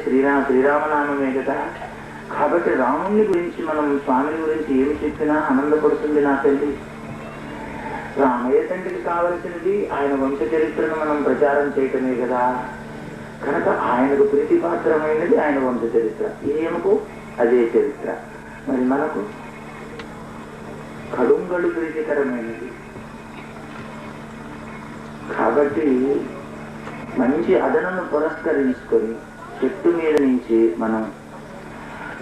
శ్రీరామనామమే కదా. కాబట్టి రాముని గురించి మనం స్వామిని గురించి ఏమి చెప్పినా ఆనందపడుతుంది నా తల్లి. రామయ్య తండ్రికి కావలసినది ఆయన వంశ చరిత్రను మనం ప్రచారం చేయటమే కదా. కనుక ఆయనకు ప్రీతిపాత్రమైనది ఆయన వంశ చరిత్ర, ఈయనకు అదే చరిత్ర. మరి మనకు కడుంగడు ప్రీతికరమైనది. కాబట్టి మంచి అదనను పురస్కరించుకొని చెట్టు మీద నుంచి మనం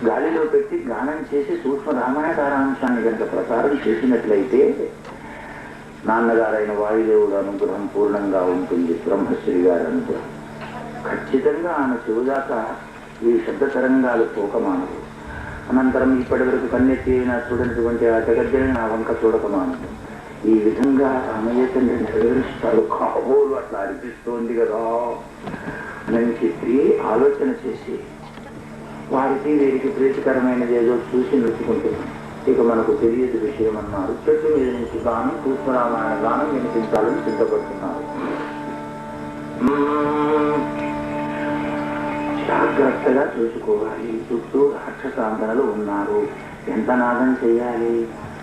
గాలిలో పెట్టి గానం చేసి సూక్ష్మ రామాయణ సారాంశాన్ని కనుక ప్రసారం చేసినట్లయితే నాన్నగారైన వాయుదేవుడు అనుగ్రహం పూర్ణంగా ఉంటుంది. బ్రహ్మశ్రీ గారి అనుగ్రహం ఖచ్చితంగా ఆమె చెవుదాకా ఈ శబ్ద తరంగాలు పోకమానదు. అనంతరం ఇప్పటి వరకు కన్నెత్తి చూడనటువంటి ఆ జగజ్జని నా వంక చూడకమానదు. ఈ విధంగా రామయ్య తండ్రి నెరవేరుస్తాడు కాబోలు అట్లా అనిపిస్తోంది కదా అని చెప్పి ఆలోచన చేసి వారికి వీరికి ప్రీతికరమైనది ఏదో చూసి నొచ్చుకుంటున్నాం. ఇక మనకు తెలియదు విషయం అన్నారు. చెట్టు మీద నుంచి గానం సూక్ష్మరామాయణ గానం వినిపించాలని సిద్ధపడుతున్నారు. జాగ్రత్తగా చూసుకోవాలి. చుట్టూ రాక్షసాంతనలు ఉన్నారు. ఎంత నాదం చేయాలి.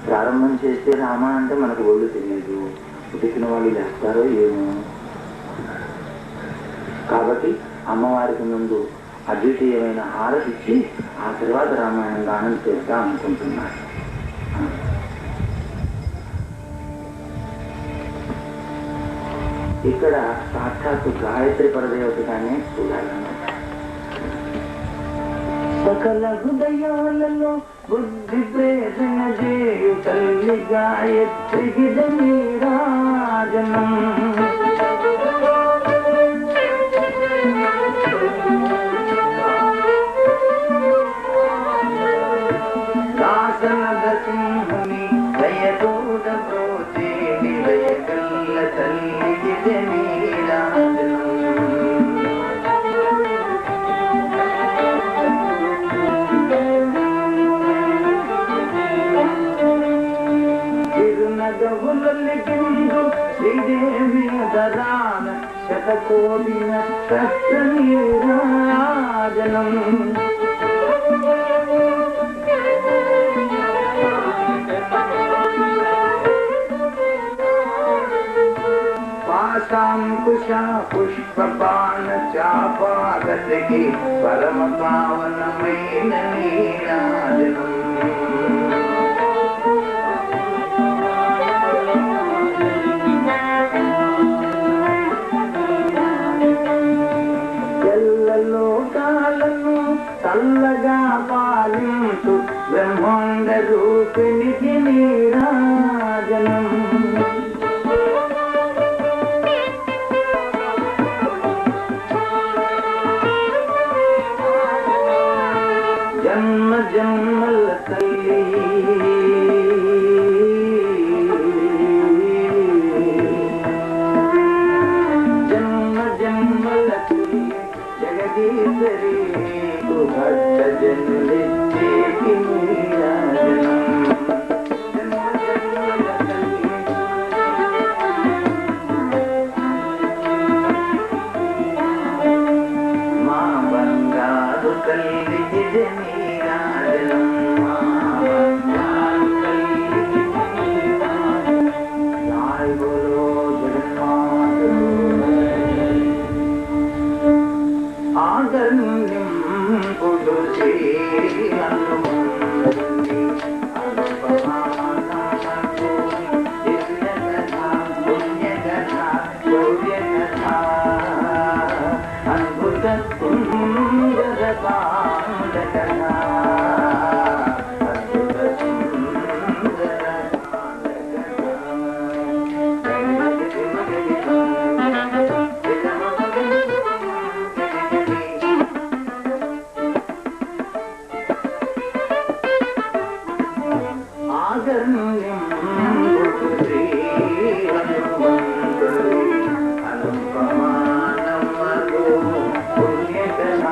ప్రారంభం చేస్తే రామ అంటే మనకు ఒళ్ళు తెలియదు. ఉతికిన వాళ్ళు చేస్తారో ఏమో. కాబట్టి అమ్మవారికి ముందు అద్వితీయమైన హారతి ఇచ్చి ఆ తర్వాత రామాయణం గానం చేద్దాం అనుకుంటున్నారు. ఇక్కడ సాక్షాత్తు గాయత్రి పరదేవతగానే చూడాలన్నమాట. సకల హృదయాలలో బుద్ధి ప్రేరణ చేయు తల్లి గాయత్రికి నీరాజనం. కాసనద సింహుని దయతోడ ప్రోతే నిలయగల్ల తల్లికి నీరాజనం. తిరునగవులెగిందు శ్రీదేవి దరాన శతకోటి నక్షత్ర నీరాజనం. పాశాంకుశ పుష్పపాన చాపాగతికి పరమ పావనమైన నీరాజనం. లోకాలను చల్లగా పాలించు బ్రహ్మాండ రూపిణికి నీరాజనం. జన్మ జన్మల తల్లి జన్మ జన్మల తల్లి జగదీశ్వరి భక్త జనులెచ్చేకి నీరాజనం. జన్మ జన్మల తల్లి మా బంగారు తల్లికి నీరాజనం. మా బంగారు తల్లికి నీరాజనం. జై బోలో జగన్మాత. ఆగర్ణ్యం పుడు శ్రీ హనుమంతుని అనుపమానమగు దివ్యకథ పుణ్యకథ శౌర్యకథ అద్భుత సుందర బాల కథ. అద్భుత సుందర బాల ఆగర్ణ్యం పుడు శ్రీ హనుమంతుని అనుపమానమగు పుణ్యకథ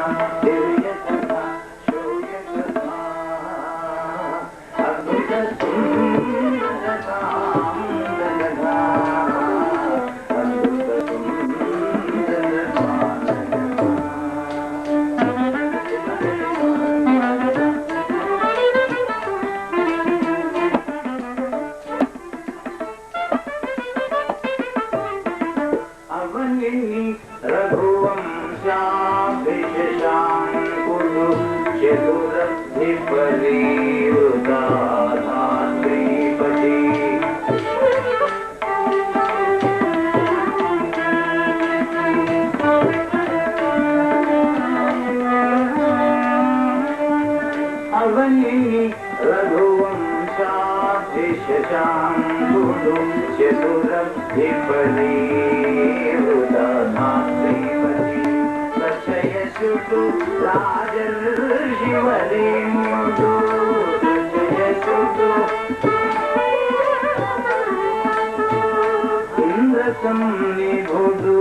దివ్యకథ శౌర్యకథ रघुवंशाभिषशाम्बुदो चतुरब्धिपदी वृतनाश्रीपति कक्षयसुतु राजर्षिवरेण्युदो कक्षयसुतु इंद्रसंनिभुदु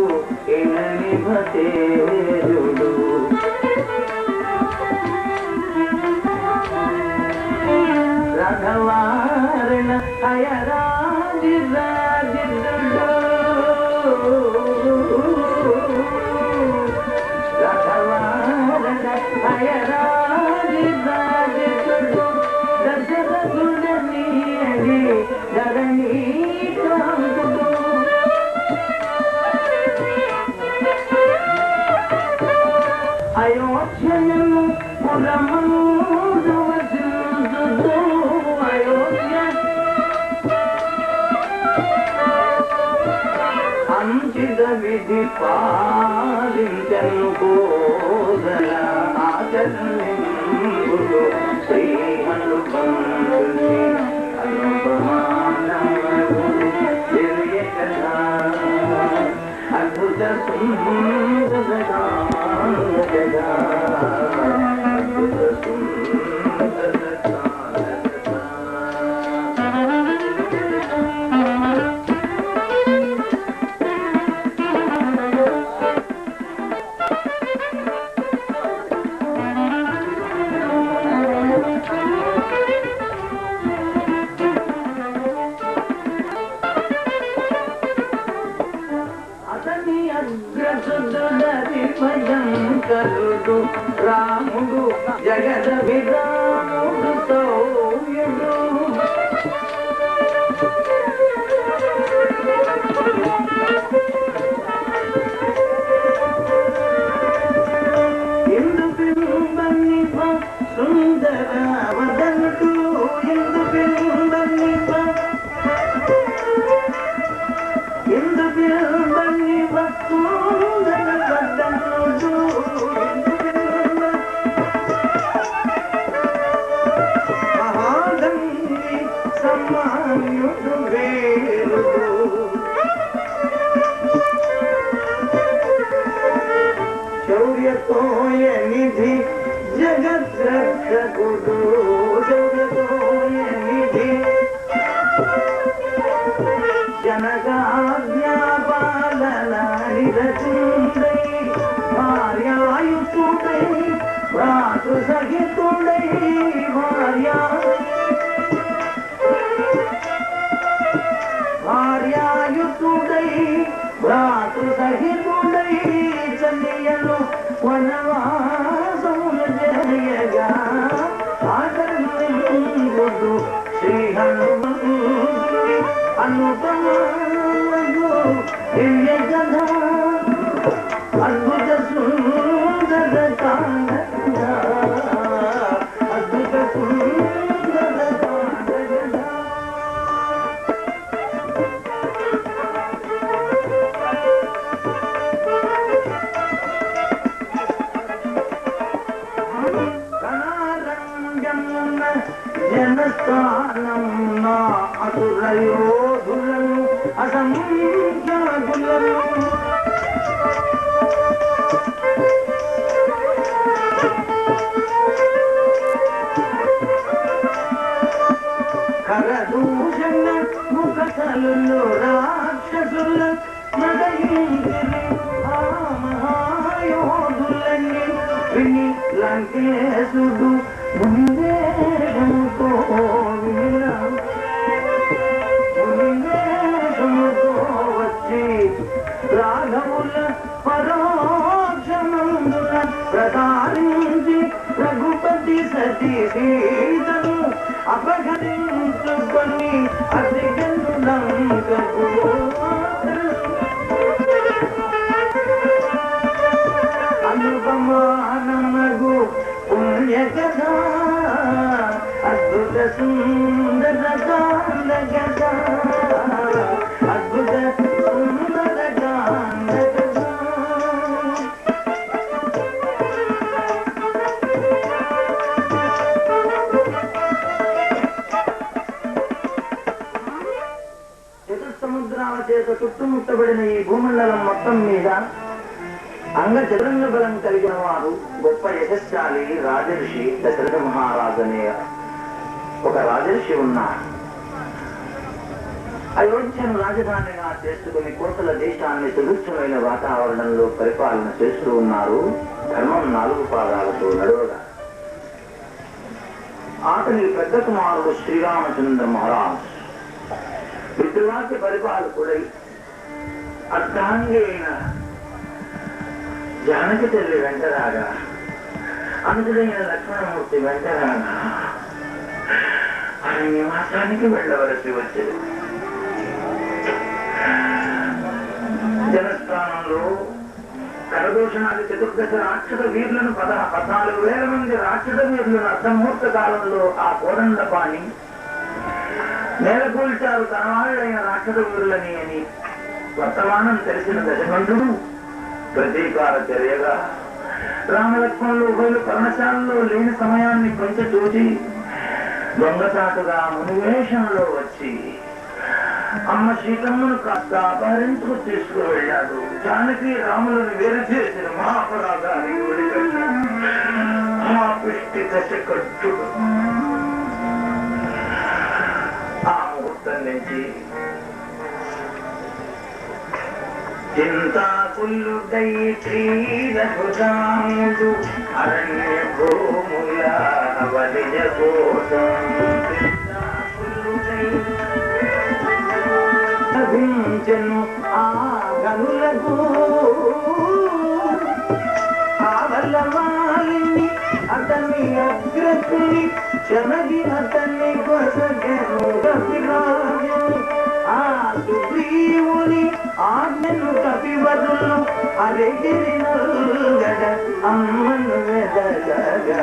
इननिभते जुडु राघवारण अयराजिराजिदुडो राघवारण अयराजिराजिदुडो दशरथुडनीयगे धरणी कांकुडो अयोध्यनु पुरमंदु वसिंदुदो అంచిత విధి పాలించను కోదల ఆచరణింపుడు శ్రీ హనుమంతుని అనుపమానమగు దివ్య కథ అద్భుత సుందర జగా అద్భుత సుందర కరుడు రాముడు జగద విరాముడు సౌర్యుడు ఇందు బింబనిప సుందర వదనుడు ఇందు బింబనిప ఇందు బింబనిప సుందర వదనుడు శౌర్యతోయ నిధి జగత్ రక్షకుడు శౌర్యతోయ నిధి జనగాజ్ఞాపాలనాడిరచుండై భార్యాయుతుడై భ్రాతృ సహితుడై భార్యాయుతుడై భ్రాతృ సహితుడై చలియను వనవాసములు జయగా ఆకర్ణింపుడు శ్రీ హనుమంతుని అనుపమానమగు దివ్య కథ అద్భుత సుందర కాండ అద్భుత సుందర కాండ జనస్థానం నా అసురయోధులను అసంఖ్యాకులను కరదూషణ ముఖతలు రాక్షసుల నడయించిరి ఆ మహాయోధులని విని లంకేశుడు మునివేషముతో వచ్చి రాఘవుల పరోక్షమందున ప్రధానించి రఘుపతి సతీ సీతను అపహరించుకొని అధికను లంకకు అనుపమానమగు పుణ్యక సుందర గాన గదా అద్భుత సుందర గాన గదా చతుస్సముద్రాల చేత చుట్టుముట్టబడిన ఈ భూమండలం మొత్తం మీద అంగ చతురంగ బలం కలిగిన వారు గొప్ప యశస్శాలి రాజర్షి దశరథ మహారాజు అనే ఒక రాజర్షి ఉన్నారు. అయోధ్యను రాజధానిగా చేసుకుని కోసల దేశాన్ని సుభిక్షమైన వాతావరణంలో పరిపాలన చేస్తూ ఉన్నారు. ధర్మం 4 పాదాలతో నడవగా అతని పెద్ద కుమారుడు శ్రీరామచంద్ర మహారాజ్ పితృవాక్య పరిపాలకుడై అర్ధాంగైన జానకి తల్లి వెంటరాగా అందుడైన లక్ష్మణమూర్తి వెంటరాగా అరణ్యవాసానికి వెళ్ళవలసి వచ్చేది. జనస్థానంలో కరదూషణాది చతుర్దశ రాక్షస వీరులను 14,000 మంది రాక్షస వీరులను అర్ధముహూర్త కాలంలో ఆ కోదండపాణి నేలకూల్చారు తన వాళ్ళైన రాక్షస వీరులని అని వర్తమానం తెలిసిన దశకంఠుడు ప్రతీకార చర్యగా రామలక్ష్మణులు ఉభయులు పర్ణశాలలో లేని సమయాన్ని కొంచెం చూసి దొంగచాటుగా మునివేషంలో వచ్చి అమ్మ సీతమ్మను కాస్త అపహరించుకు తీసుకువెళ్ళాడు. జానకి రాములను వేరు చేసిన మహాపరాధాన్ని ఒడిపెట్టి మహాపిష్టి దశకంఠుడు ఆ ముహూర్తం నుంచి చింతాకుల్లుడై శ్రీరఘురాముడు అరణ్య భూముల వలిజ కోసం లభించెను ఆ గనులకు ఆవలవాలిని అతని అగ్రకుని చెనగి అతన్ని కొసగెను కపిరాజు ఆ సుగ్రీవుని ఆజ్ఞను కపివదులు అరెగిరినగడ అమ్మను వెదగగా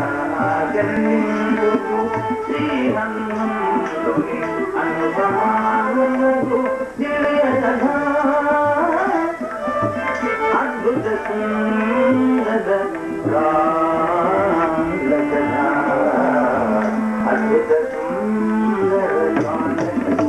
గన్నిందుకు శ్రీహన్మంతుని అనుపమానముకు దివ్యకథా అద్భుత సుందర గానకథా అద్భుత సుందర గానకథా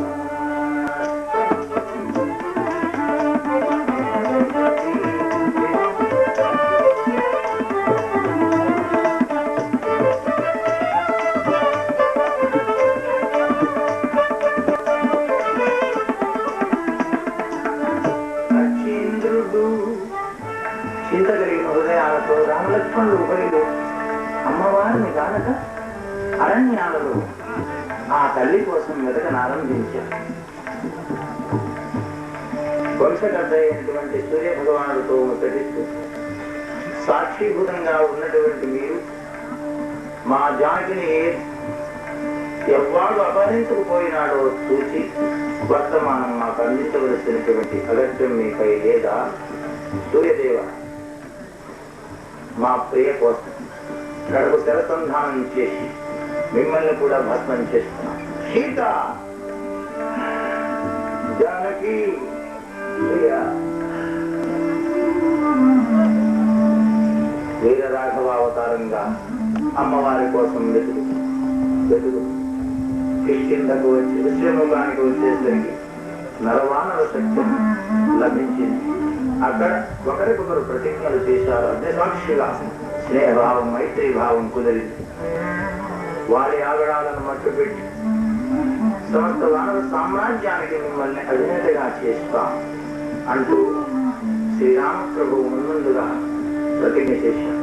రామలక్ష్మణులు ఉభయులు అమ్మవారిని కానక అరణ్యాలలో ఆ తల్లి కోసం వెతకనారంభించారు. వంశకర్త అయినటువంటి సూర్య భగవానుడితో ముచ్చటిస్తూ సాక్షిభూతంగా ఉన్నటువంటి మీరు మా జానకిని ఎవ్వాడు అపహరించుకుపోయినాడో చూసి వర్తమానం మాకు అందించవలసినటువంటి అగత్యం మీపై లేదా? సూర్యదేవ, మా ప్రియ కోసం కడుపు శరసంధానం చేసి మిమ్మల్ని కూడా భస్మం చేస్తున్నాం. సీత జానకి వీర రాఘవ అవతారంగా అమ్మవారి కోసం వెతుకు కిష్కిందకు వచ్చి విశ్వముఖానికి వచ్చేసరికి నరవానర సత్యం లభించింది. అక్కడ ఒకరికొకరు ప్రతిజ్ఞలు చేశారు. అంటే సాక్షిగా స్నేహభావం మైత్రీభావం కుదిరింది. వారి ఆగడాలను మట్టుపెట్టి సమస్త వానర సామ్రాజ్యానికి మిమ్మల్ని అధినేతగా చేస్తాం అంటూ శ్రీరామప్రభువు ముందుగా ప్రతిజ్ఞ చేశారు.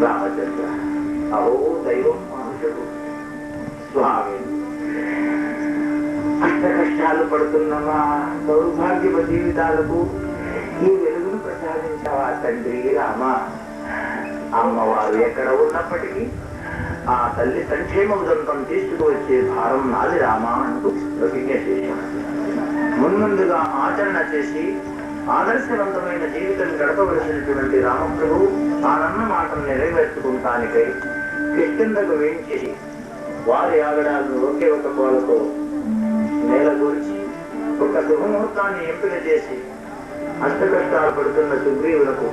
రామచంద్ర, అహో దైవం మనుషుడు స్వామి, అష్ట కష్టాలు పడుతున్న మా దౌర్భాగ్యమ జీవితాలకు ఈ వెలుగును ప్రసాదించావా తండ్రి రామ. అమ్మవారు ఎక్కడ ఉన్నప్పటికీ ఆ తల్లి సంక్షేమ ఉదంతం తీసుకువచ్చే భారం నాది రామా అంటూ ప్రతిజ్ఞ చేశాడు. మున్ముందుగా ఆచరణ చేసి ఆదర్శవంతమైన జీవితం గడపవలసినటువంటి రామప్రభు ఆనన్న మాటను నెరవేర్చుకుంటానికై కిష్కిందకు వేయించి వారి ఆగడాలను ఒకే ఒక కోలతో నేలగూర్చి ఒక శుభముహూర్తాన్ని ఎంపిక చేసి అష్టకష్టాలు పడుతున్న సుగ్రీవులకు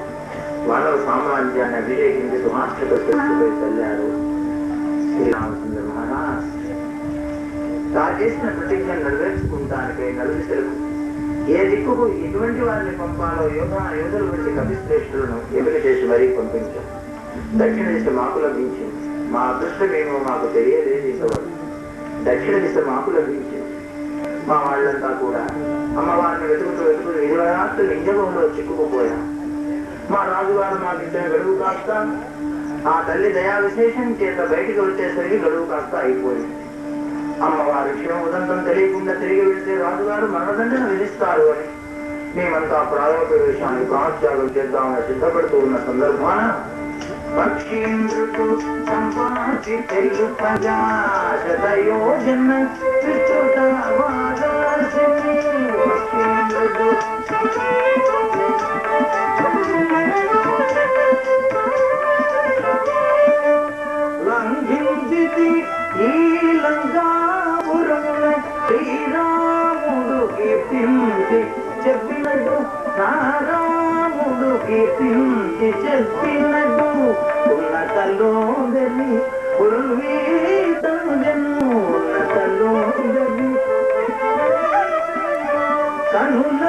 వానర సామ్రాజ్యాన్ని అభిషేకించి సుహాస్యక శక్తిపై చల్లారు శ్రీరామచంద్ర మహారాజ్. తాను చేసిన ప్రతిజ్ఞ నెరవేర్చుకుంటానికై నలుదిశలకు ఏ దిక్కుకు ఎటువంటి వారిని పంపాలో యోధుల వంటి కపిశ్రేష్ఠులను ఎంపిక చేసి మరీ పంపించారు. దక్షిణ దిశ మాకు లభించింది. మా అదృష్టమేమో మాకు తెలియలేదు. ఇంతవరకు దక్షిణ దిశ మాకు లభించింది. మా వాళ్ళంతా కూడా అమ్మవారిని వెతుకుతూ ఇరువరాత్రులు నిజంలో చిక్కుకుపోయాం. మా రాజుగారు మాకు ఇచ్చిన గడువు కాస్త ఆ తల్లి దయా విశేషం చేత బయటికి వచ్చేసరికి గడువు కాస్త అయిపోయింది. అమ్మవారి క్షేమ ఉదంతం తెలియకుండా తిరిగి వెళ్తే రాజుగారు మరణదండన విధిస్తారు అని మేమంతా ప్రాయోపవేశాన్ని ప్రాణత్యాగం చేద్దామని సిద్ధపడుతూ ఉన్న సందర్భాన పక్షీంద్రుడు సంపాతి తెల్లు ప్రజాశతయోజన లంఘించి ఈ లంకాపురమున శ్రీరాముడు కీర్తించి చెప్పినట్టు నారాముడు కీర్తించి చెప్పినట్టు ఉన్నతలో గని పురువీతను ఉన్నతలో గని కనుల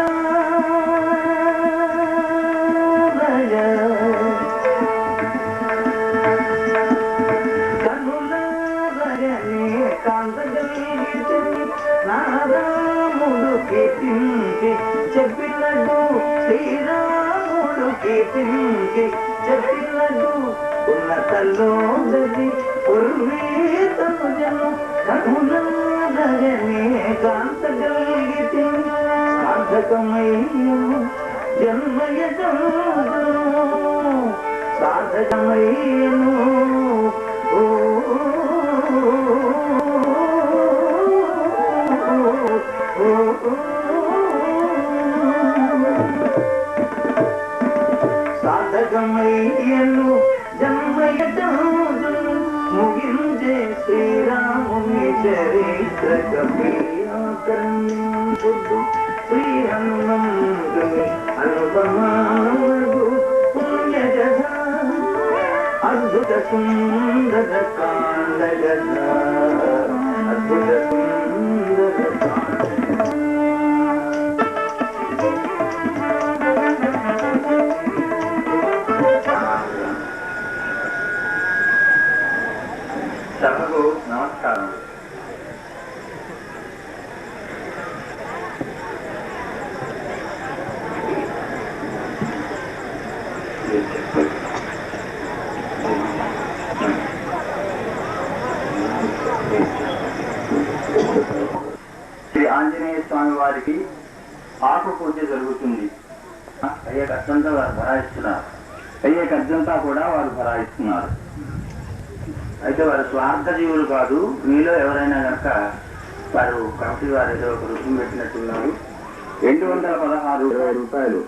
నారాముడు కీర్తించి చెప్పినట్టు శ్రీరాముడు కీర్తించి చెప్పినట్టు ఉన్నతలో గది పూర్వీతము జను కనులనే కాంతగలిగితే సాధకమయ్యను జన్మయజను సాధకమయ్యను సాధకమయ్యను జన్మయజను ముగించే శ్రీరాముని చరిత్ర కపియాకర్ణ్యుడు శ్రీ హనుమంతుని అనుపమానముడు పుణ్యజ అద్భుత సుందర కాండ అద్భుత సుందర సభకు నమస్కారం. శ్రీ ఆంజనేయ స్వామి వారికి ఆకు పూజ జరుగుతుంది. అయ్యే ఖర్చంతా వారు భరాయిస్తున్నారు. అయ్యే ఖర్చంతా కూడా వారు భరాయిస్తున్నారు. అయితే వారు స్వార్థ జీవులు కాదు. మీలో ఎవరైనా కనుక వారు కమిటీ వారు ఏదో ఒక రుసుము పెట్టినట్టున్నారు. 216 రూపాయలు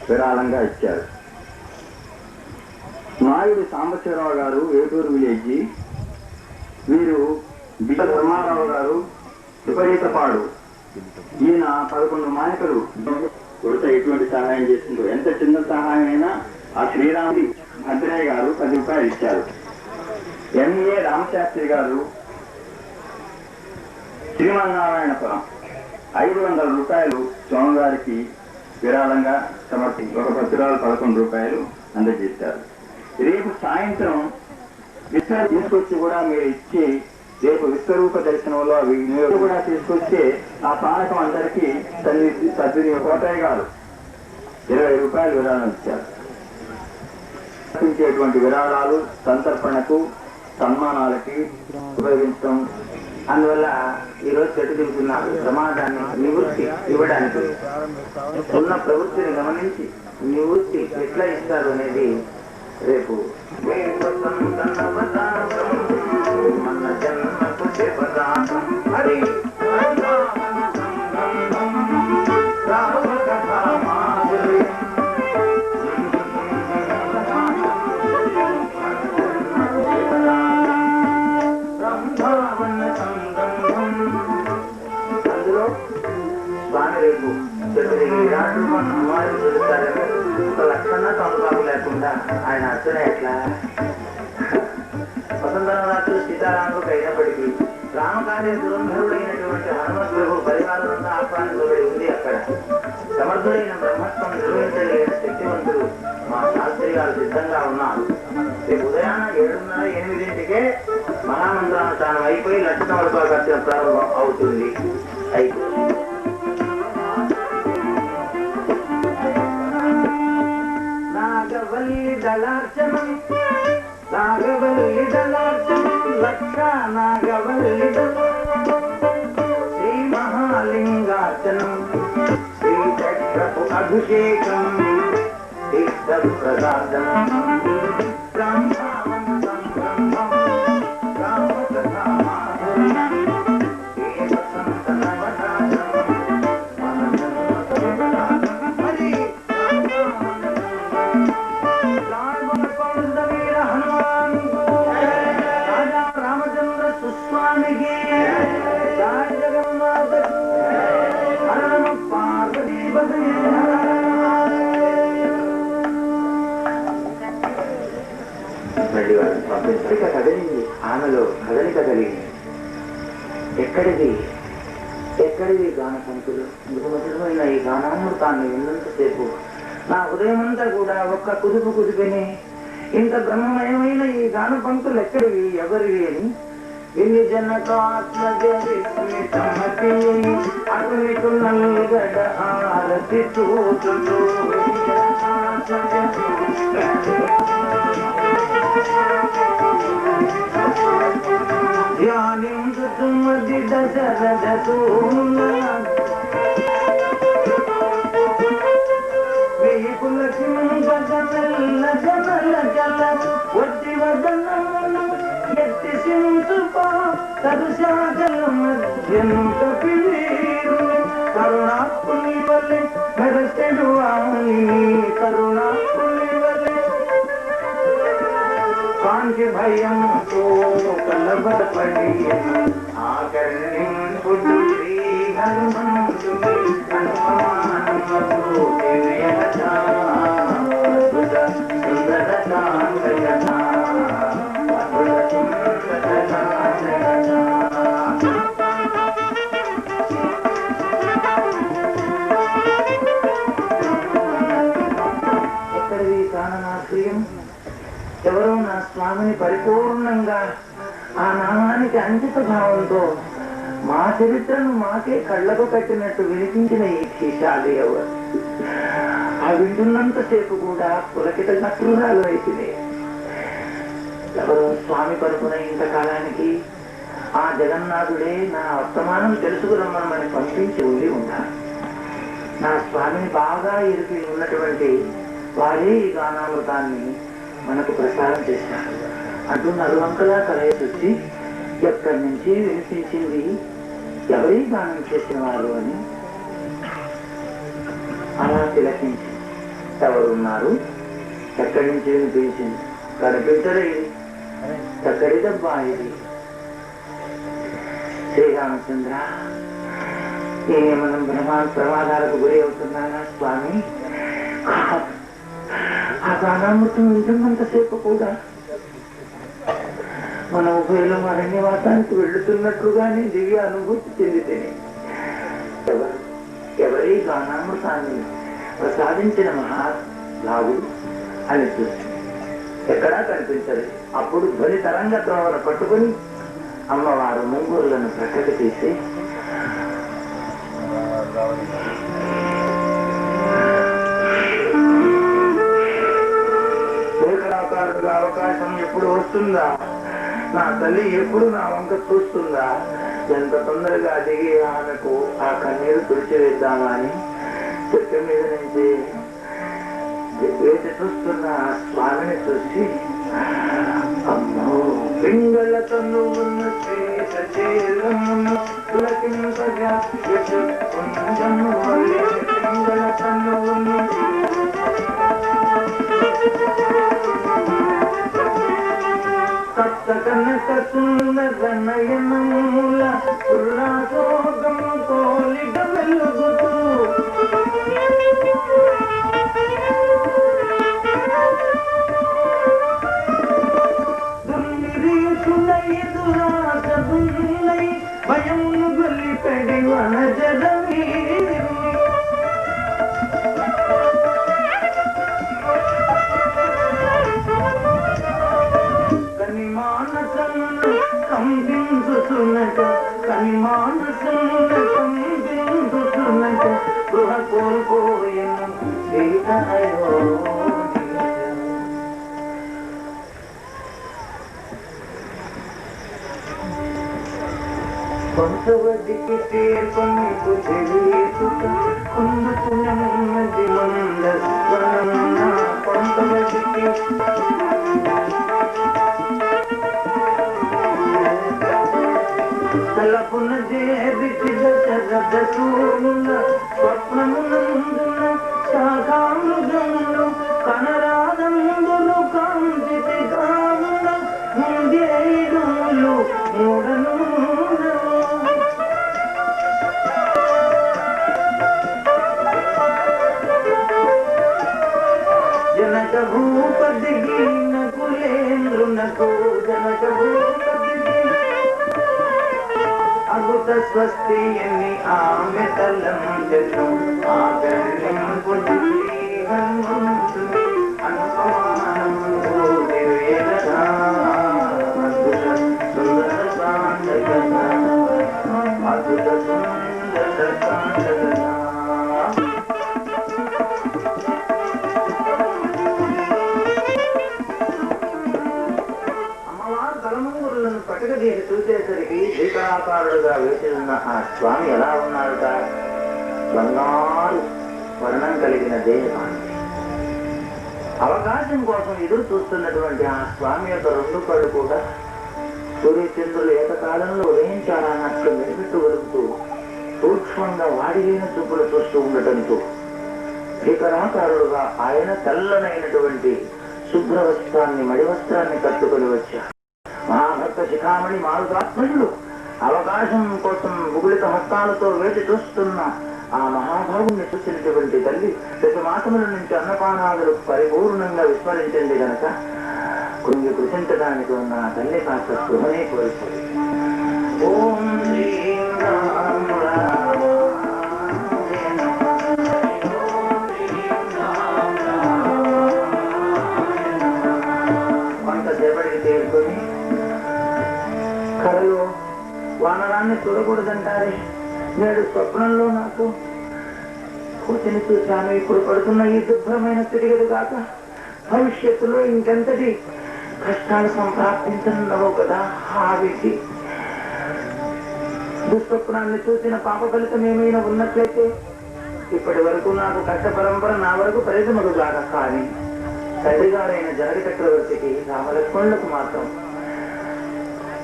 విరాళంగా ఇచ్చారు. నాయుడు సాంబశివరావు గారు ఏటూరు విలేజ్, వీరు బిడ్డ ధర్మారావు గారు విపరీతపాడు. ఈయన 11 మానికలు కొడుత ఎటువంటి సహాయం చేసిందో. ఎంత చిన్న సహాయం అయినా ఆ శ్రీరాముడి భద్రయ్య గారు 10 రూపాయలు ఇచ్చారు. ఎంఏ రామశాస్త్రి గారు శ్రీమన్నారాయణపురం 500 రూపాయలు స్వామివారికి విరాళంగా సమర్పించి ఒక పత్రాలు 11 రూపాయలు అందజేశారు. రేపు సాయంత్రం విశ్వాసం తీసుకొచ్చి కూడా మీరు ఇచ్చి రేపు విశ్వరూప దర్శనంలో మీరు కూడా తీసుకొస్తే ఆ పానకం అందరికీ కోటయ్య గారు 20 రూపాయలు విరాళం ఇచ్చారు. ఇచ్చేటువంటి విరాళాలు సంతర్పణకు సన్మానాలకి ఉపయోగించడం. అందువల్ల ఈరోజు చెట్టు దిగుతున్నారు. సమాజాన్ని నివృత్తి ఇవ్వడానికి ఉన్న ప్రవృత్తిని గమనించి నివృత్తి ఎట్లా ఇస్తారు అనేది రేపు మన జన్మకు హరి మార్పు లేకుండా ఆయన అర్చన ఎట్లా? వసంత నవరాత్రులు సీతారాములకు అయినప్పటికీ రామకార్య దురంధరుడైనటువంటి హనుమంతుడు పరివారంగా ఆహ్వానించబడి ఉంది. అక్కడ సమర్థుడైన బ్రహ్మత్వం నిర్వహించలేని శక్తివంతుడు మా శాస్త్రి గారు సిద్ధంగా ఉన్నారు. రేపు ఉదయాన 7:30-8కే మహామంత్రానుష్ఠానం అయిపోయి లక్ష్మణోత్సవ ప్రారంభం అవుతుంది. నాగవల్లి దళార్చనం నాగవల్లి దళార్చనం లక్ష నాగవల్లి శ్రీ మహాలింగార్చనం శ్రీచక్రపు అభిషేకం తీర్థ ప్రసాదం బ్రహ్మావంతం బ్రహ్మం రామకథా మాధుర్యం కదిలింది. ఆమెలో కదలిక కలిగింది. ఎక్కడిది గాన పంతులు? మృదుమధురమైన ఈ గానామృతాన్ని విన్నంతసేపు నా హృదయమంతా కూడా ఒక్క కుదుపు కుదిపిని. ఇంత బ్రహ్మమయమైన ఈ గాన పంక్తులు ఎక్కడివి, ఎవరివి అని ఇన్ని జనతో అటు నల్గడ ఆరతి చూచుతూ ధ్యానించుతున్నది దశరథ వేపుల కిందల జనల జల వడ్డి వదనమును ఎత్తి సించుపా తరుశాగల మధ్యంత పిలీరు కరుణాకుని వలె మెరసెడు ఆని కరుణాకుని వలె కాంతి భయంతో కలబడపడి ఆకర్ణింపుడు శ్రీ హనుమంతుని హనుమానుమకు దివ్యత అద్భుత సుందర కాంతయత అద్భుత సుందర కాంతయత. ఎక్కడిది కాననాశ్రయం? ఎవరో నా స్వామిని పరిపూర్ణంగా ఆ నామానికి అంకిత భావంతో మా చరిత్రను మాకే కళ్ళకు కట్టినట్టు వినిపించిన ఈ క్షీశాలి ఎవరు? ఆ వింటున్నంతసేపు కూడా పులకిత నటురాలు అయితేనే ఎవరో స్వామి పరుపున ఇంతకాలానికి ఆ జగన్నాథుడే నా వర్తమానం తెలుసుకురమ్మని పంపించి ఉండి ఉంటారు. నా స్వామిని బాగా ఎరిపి ఉన్నటువంటి వారే ఈ గానామృతాన్ని మనకు ప్రసారం చేశారు అంటూ నలువంకలా కలయొచ్చి ఎక్కడి నుంచి వినిపించింది, ఎవరి గానం చేసిన వారు అని అలా తిలకించి ఎవరున్నారు, ఎక్కడి నుంచి వినిపించింది, కనిపించలేదు, ఎక్కడిదబ్బా ఇది? శ్రీరామచంద్ర, మనం ప్రమాదాలకు గురి అవుతున్నానా స్వామి? ఆ గానామృతం వింటున్నంతసేపు కూడా మన ఉభయలో అరణ్యవాసానికి వెళ్తున్నట్లుగానే దివ్య అనుభూతి చెందితేనే ఎవరి గానామృతాన్ని ప్రసాదించిన మహాభాగుడు అని చూసి ఎక్కడా కనిపించలేదు. అప్పుడు ధ్వని తరంగ త్రోవను పట్టుకుని అమ్మవారు ముంగూరులను ప్రక్కకి తీసి అవకాశం ఎప్పుడు వస్తుందా, నా తల్లి ఎప్పుడు నా వంక చూస్తుందా, ఎంత తొందరగా దిగి ఆమెకు ఆ కన్నీరు తుడిచివేద్దామా అని చెట్టు మీద నుంచి వేసి చూస్తున్న ఆ స్వామిని చూసి అమ్మో పింగళతో ఉన్న పింగళతను కనక సుందర నయనముల ఉల్లాసోగము తోలిగ వెలుగుతూ భయమును గొల్లిపెడి వనజరమీ కనిమానసమును కంపించుతున్నట గృహ కోల్పోయెను సీతయో కొంతవదికి తీర్పనికు తెలియసుక కొందుకున్నది మందస్వరమున కొంతవదికి తలపున చేరిచి దశరథ సూమున స్వప్నమునందున శాఖామృగములు కనరాదందులు కాంతితి కామున ముందేడులు మూడను జనక భూపతికి నకులేంద్రునకు జనక భూపతికి అగుత స్వస్తి ఎన్ని ఆమె తలంచెను ఆదరింపు హనుమంతుని అనుపమానము దివ్యదా అద్భుత సుందర కాండగదా అద్భుత సుందర కాండగదా పటకదీసి చూసేసరికి శ్రీకళాకారుడుగా వేసి ఉన్న ఆ స్వామి ఎలా ఉన్నాడుట? బంగారు వర్ణం కలిగిన దేహకాంతి. అవకాశం కోసం ఎదురు చూస్తున్నటువంటి ఆ స్వామి యొక్క రెండు కళ్ళు కూడా సూర్యచంద్రులు ఏకకాలంలో ఉదయించాలన్నట్లు వెలుగుతూ సూక్ష్మంగా వాడిలేని చూపులు చూస్తూ ఉండటంతో శ్రీకళాకారుడుగా ఆయన తెల్లనైనటువంటి శుభ్రవస్త్రాన్ని మడివస్త్రాన్ని కట్టుకొని వచ్చారు. మహాభక్త శిఖామణి మారుతాత్మజుడు అవకాశం కోసం ముగుళిత హస్తాలతో వేచి చూస్తున్న ఆ మహాభావుని చూసినటువంటి తల్లి దశమాసముల నుంచి అన్నపానాదులు పరిపూర్ణంగా విస్మరించింది గనక కృంగి కృషించడానికి ఉన్న ఆ తల్లి కాస్త స్పృహనే కోరుతుంది. ఓం శ్రీం రామ రామ కొంతసేపటికి తేరుకొని కళలో వానరాన్ని చూడకూడదంటారే, నేడు స్వప్నంలో నాకు కూర్చుని చూశాను. ఇప్పుడు పడుతున్న ఈ దుర్భరమైన స్థితిగతి కాక భవిష్యత్తులో ఇంకెంతటి కష్టాలు సంప్రాప్తించనున్నావో కదా ఆ విధి. దుస్వప్నాన్ని చూసిన పాప ఫలితం ఏమైనా ఉన్నట్లయితే ఇప్పటి వరకు నాకు కష్ట పరంపర నా వరకు పరిశ్రమకు కాక, కానీ తండ్రి గారైన జనక చక్రవర్తికి రామలక్ష్మణులకు మాత్రం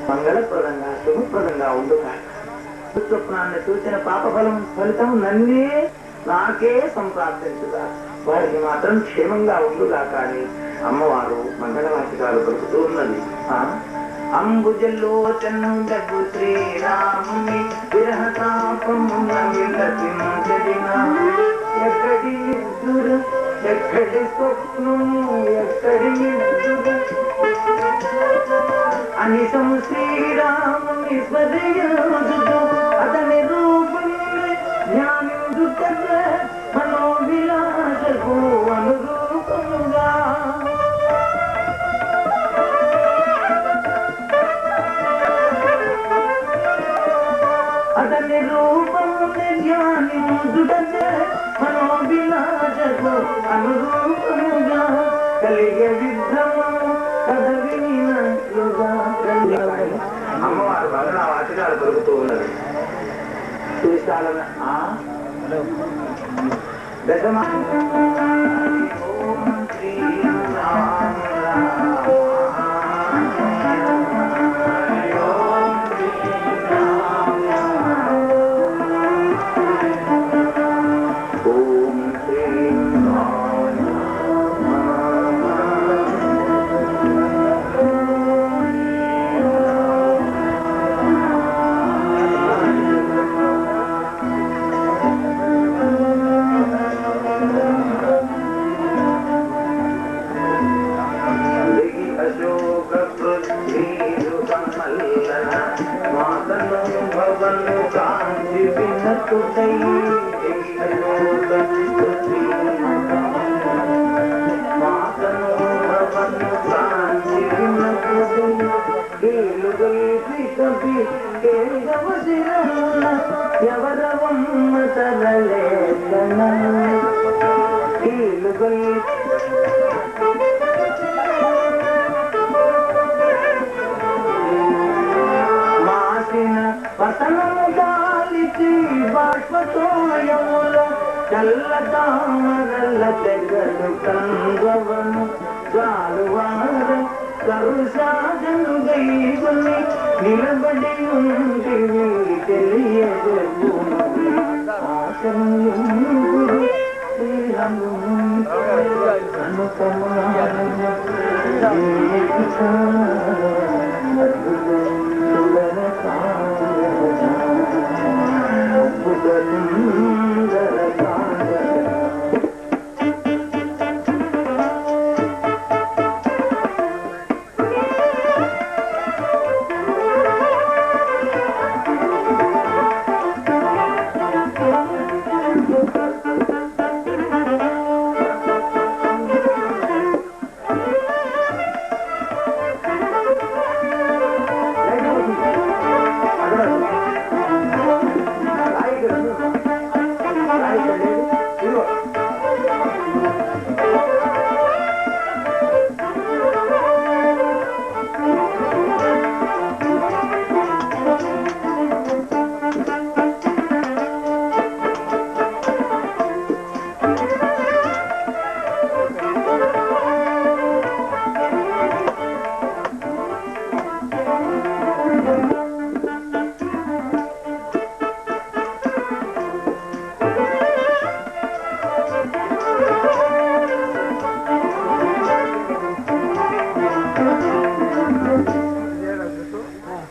మంగళప్రదంగా శుభప్రదంగా ఉండుగా. దుస్వప్నాన్ని చూసిన పాప ఫలితం నాకే సంప్రాప్తించుగా, వారికి మాత్రం క్షేమంగా ఉండుగా. కానీ అమ్మవారు మంగళవాచికాలు పలుకుతూ ఉన్నది. అంబుజల్లోచనుండగు శ్రీరాముని విరహతాపమున విలపించదిన ఎక్కడి నిద్దురు ఎక్కడి స్వప్నము ఎక్కడి నిద్దురు అనిశము శ్రీరాముని స్మరయాదుడు అతని రూపముని ధ్యానించుట మనోవిలాసకు అనురూపముగా అతని రూపముని ధ్యానించుట మనోవిలాసకు అనురూపముగా కలిగే విభ్రమము కథ వినినట్లుగా. అమ్మవారు బాగా వాచకాలు దొరుకుతూ ఉన్నది. చూసాలన్న దశమా ఎవరవమ్మ తరలేకన మాసిన పతనము గాలికి బాష్పతోయముల చల్ల తామరల తెగలు కంగవను చాలువార కరుషాజను గైకొని నిలబడి ఉండి తెలియజేపు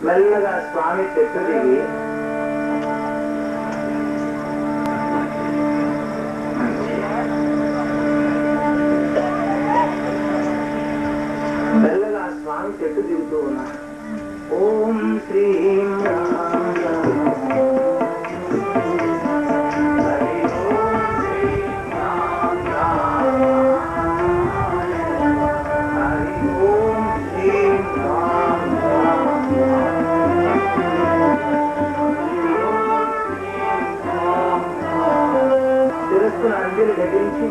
మెల్లగా స్వామి చెట్టు దిగి మెల్లగా స్వామి చెట్టు దిగుతూ ఉన్నా. ఓం శ్రీ అంజలి ఘటించి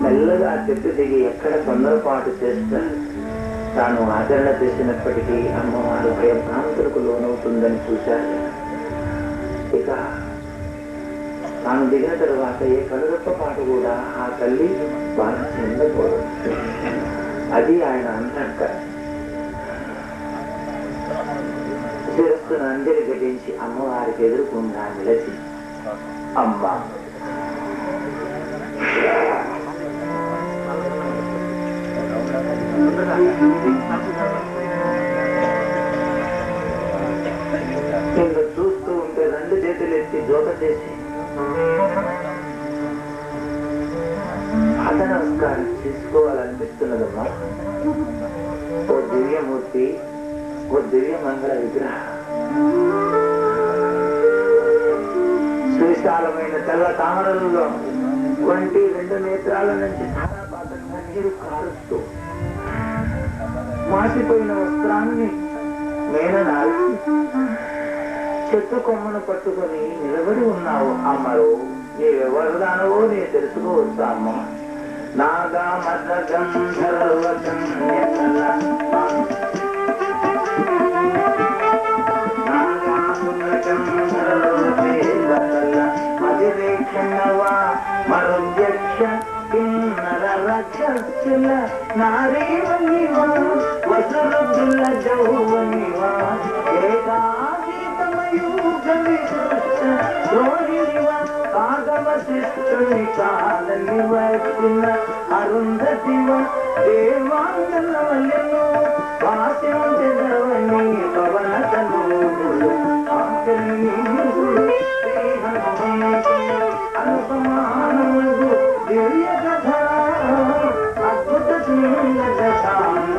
మెల్లగా చెట్టు దిగి ఎక్కడ తొందరపాటు చేస్తా తాను ఆచరణ చేసినప్పటికీ అమ్మవారు భయభ్రాంతులకు లోనవుతుందని చూశారు. ఇక తాను దిగిన తరువాత ఏ కనురెప్ప పాటు కూడా ఆ తల్లి బాగా చెందకూడదు. అది ఆయన అంతర్క శిరస్సును అంజలి ఘటించి అమ్మవారికి ఎదురుకుండా నిలిచి అమ్మ నిన్ను చూస్తూ ఉంటే రెండు చేతులు ఎత్తి జోక చేసి పాద నమస్కారం చేసుకోవాలనిపిస్తున్నదమ్మా. ఓ దివ్యమూర్తి, ఓ దివ్య మంగళ విగ్రహ, సువిశాలమైన తెల్ల తామరలలో వంటి రెండు నేత్రాల నుంచి ధారాపాతంగా నీరు కారుస్తూ మాసిపోయిన వస్త్రాన్ని మేననాల్చి చెట్టు కొమ్మను పట్టుకొని నిలబడి ఉన్నావు. అమ్మరు నీవెవరు దానవో నీ తెలుసుకోవచ్చు అమ్మ. నాగా మదగం అధివేక్షణవా మరుద్యక్ష కిన్నర రక్షల నారీవనివా వసురుద్దుల జౌవనివా ఏకాదీతమయూగ విశృష్ట రోహిణివా కాగవశిష్ఠుని కాలని వచ్చిన అరుంధతివా దేవాంగనవల్లిను భాష్యంచదవని పవన తనూరులు అనుపమానము దివ్య కథ అద్భుత సింగ సాంగ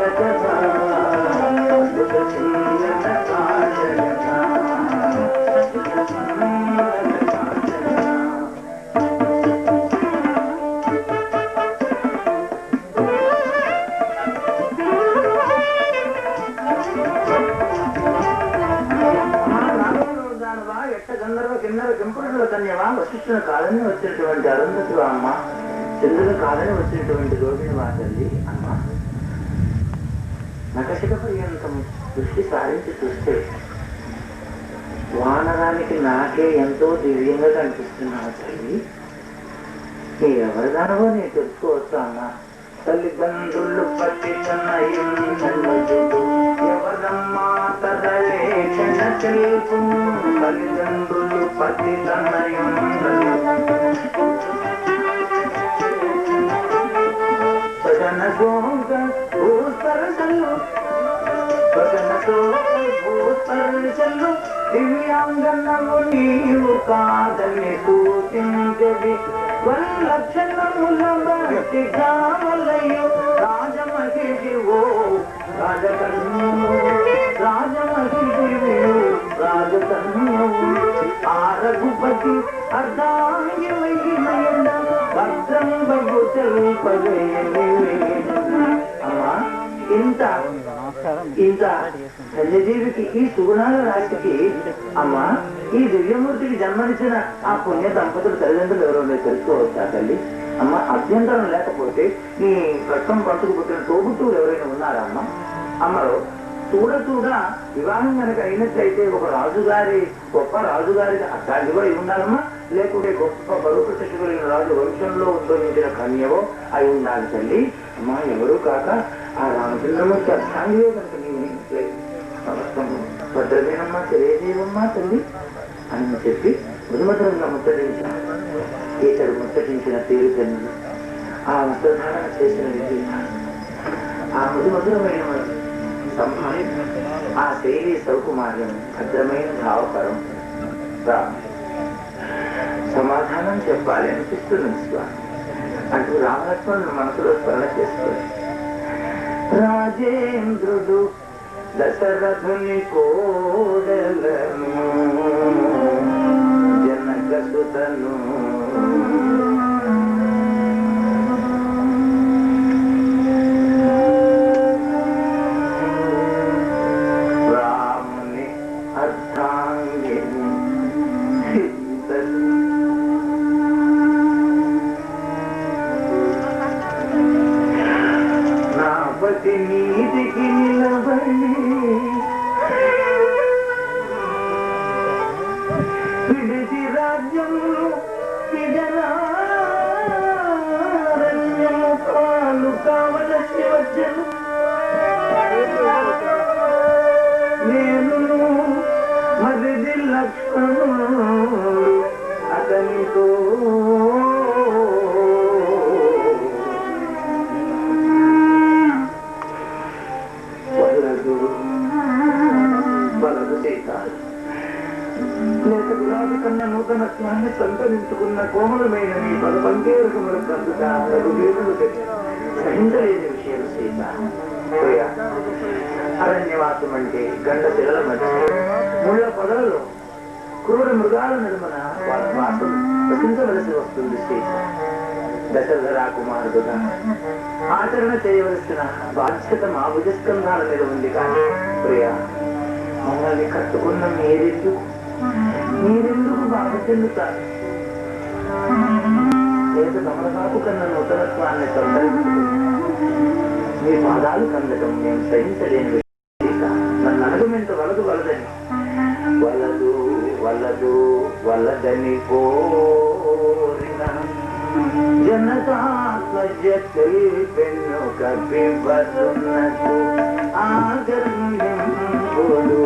అద్భుత సింగ శతధనుల కన్యవా, వశిష్ఠుని కాదని వచ్చినటువంటి అరుంధతివా అమ్మ, చంద్రుని కాదని వచ్చినటువంటి రోగిణివా తల్లి అమ్మ, నకశిక పర్యంతం దృష్టి సారించి చూస్తే వానరానికి నాకే ఎంతో దివ్యంగా కనిపిస్తున్నావు తల్లి. నీ ఎవరిదానవో నేను తెలుసుకోవచ్చా అన్న? తల్లిదండ్రులు పట్టి ఎవరమ్మా తరలే క్షణ తెలుపు, తల్లిదండ్రులు పట్టి భూస్పర్శలు దివ్యాంగనము నీవు కాదని సూచించవి, వల్లక్షణముల బట్టి కావలయు రాజమహిషివో రాజకన్యము, రాజమహిషివో రాజకన్యము, ఆ రఘుపతి అర్ధాంగిమయ్య భద్రం బగు తెలుపవే. అమ్మా, ఇంత ఇంత ధన్యజీవికి, ఈ సుగుణాల రాశికి అమ్మ, ఈ దివ్యమూర్తికి జన్మనిచ్చిన ఆ పుణ్య దంపతులు తల్లిదండ్రులు ఎవరో మీరు తెలుసుకోవచ్చా తల్లి? అమ్మ, అభ్యంతరం లేకపోతే నీ రక్తం పంచుకు పుట్టిన తోబుట్టువులు ఎవరైనా ఉన్నారా అమ్మ? అమ్మలో చూడ వివాహం కనుక అయినట్లయితే ఒక రాజుగారి, గొప్ప రాజుగారి అట్లాంటివో అయి ఉండాలమ్మా, లేకుంటే గొప్ప బరువు ప్రతిష్ఠ కలిగిన రాజు వంశంలో ఉద్భవించిన కన్యవో అయి ఉండాలి తల్లి. అమ్మా, ఎవరు కాక ఆ రామచంద్రమూర్తి అర్థాంగివే కనుక నీవు సమస్తము భద్రమేనమ్మా, తెలియజేయమ్మా తల్లి అని చెప్పి మధుమధురంగా ముచ్చటించాను. ఇతడు ముచ్చటించిన తీరు కన్నులు, ఆ వస్త్రధారణ చేసిన విజయాలు, ఆ మధుమధురమైన సంభాషణ, ఆ శైలి సౌకుమార్యం, భద్రమైన భావపరం సమాధానం చెప్పాలి అనిపిస్తుంది స్వామి అంటూ రామలక్ష్మణుని మనసులో స్మరణ చేసుకోండి. రాజేంద్రుడు దశరథుని కోడలను జనకసుతను రాముని అర్థాంగిని నాపతి నీతికి నిలబడి విడిచి రాజ్యములు విజనారణ్యము పాలు కావలసి వచ్చను. నేను మరిది లక్ష్మణుడు అతనితో లేక గులాబీ కన్నా నూతనత్వాన్ని సంతరించుకున్న కోమలమైన నీ పద పంకేరకములకు అందుగా రఘువీరులు సహించలేని విషయం సీత. అరణ్యవాసం అంటే గండ శిలల మధ్య ముళ్ళ పొదలలో క్రూర మృగాల నడుమన వాళ్ళ వాసం రచించవలసి వస్తుంది సీత. దశరథ రాకుమారుడుగా ఆచరణ చేయవలసిన బాధ్యత మా భుజస్కంధాల మీద ఉంది. కానీ ప్రియా, మమ్మల్ని కట్టుకున్న మీరెందుకు బాధ చెందుతారు? చేత కమలబాబు కన్న నూతనత్వాన్ని సంతరించుకుని మీ పాదాలు కందటం మేము సహించలేని నన్ను అనగమెంత వలదని వలదని కోరిన జనతాత్మజెను కపిబదునకు ఆగర్ణ్యంబుడు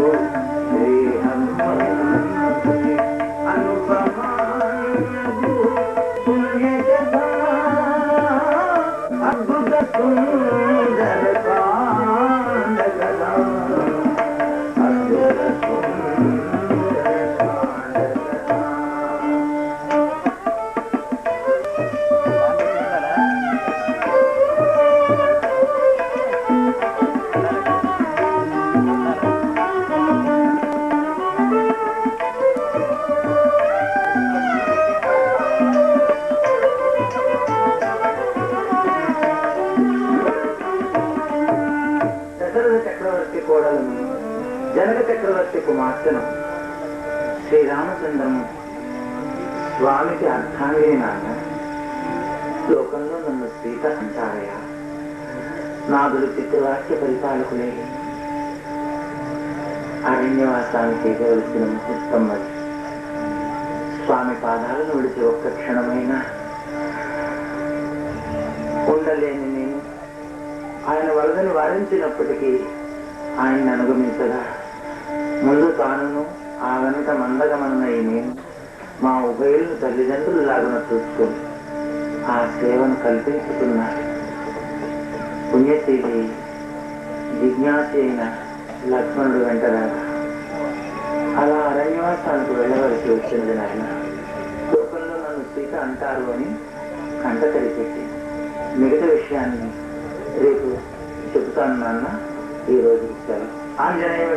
శ్రీ హనుమంతుని అనుపమానగు పుణ్యకథా అద్భుత సుందర కాండ కథా అద్భుత సుందర కాండ కథా. కోడలను జనక చక్రవర్తి కుమార్తెను శ్రీరామచంద్రము స్వామికి అర్థాంగే నాన్న, లోకంలో నన్ను సీత అంటారయ్యా. నాదులు పితృవాక్య పరిపాలకులే. అరణ్యవాసానికి చేయవలసిన ముహూర్తం అది. స్వామి పాదాలను విడిచి ఒక్క క్షణమైనా ఉండలేని నేను ఆయన వరదని వారించినప్పటికీ ఆయన్ని అనుగమించగా ముందు తానును ఆ వెనుక మందగమన్నయి నేను మా ఉభయులను తల్లిదండ్రులు లాగున చూసుకొని ఆ సేవను కల్పించుకున్నారు. పుణ్యశీలి జిజ్ఞాసి అయిన లక్ష్మణుడు వెంటరాగా అలా అరణ్యవాసానికి వెళ్ళవలసి వచ్చింది నాయన. లోకంలో నన్ను సీత అంటారు అని కంటతడి పెట్టి మిగతా విషయాన్ని రేపు చెబుతాను నాన్న. ఈ రోజు ఇచ్చారు ఆంజనేయ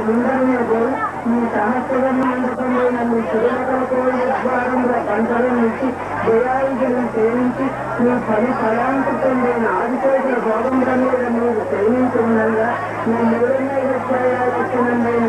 సుందరమేదో మీ సహస్రం మండపమైన మీ తిరుమల పంటల నుంచి దయాయుధులను సేవించి మీ పని ఫలాంతమైన ఆదిశేషుల భోగంలో మీద మీరు సేవించి ఉండగా మీ మూడమైన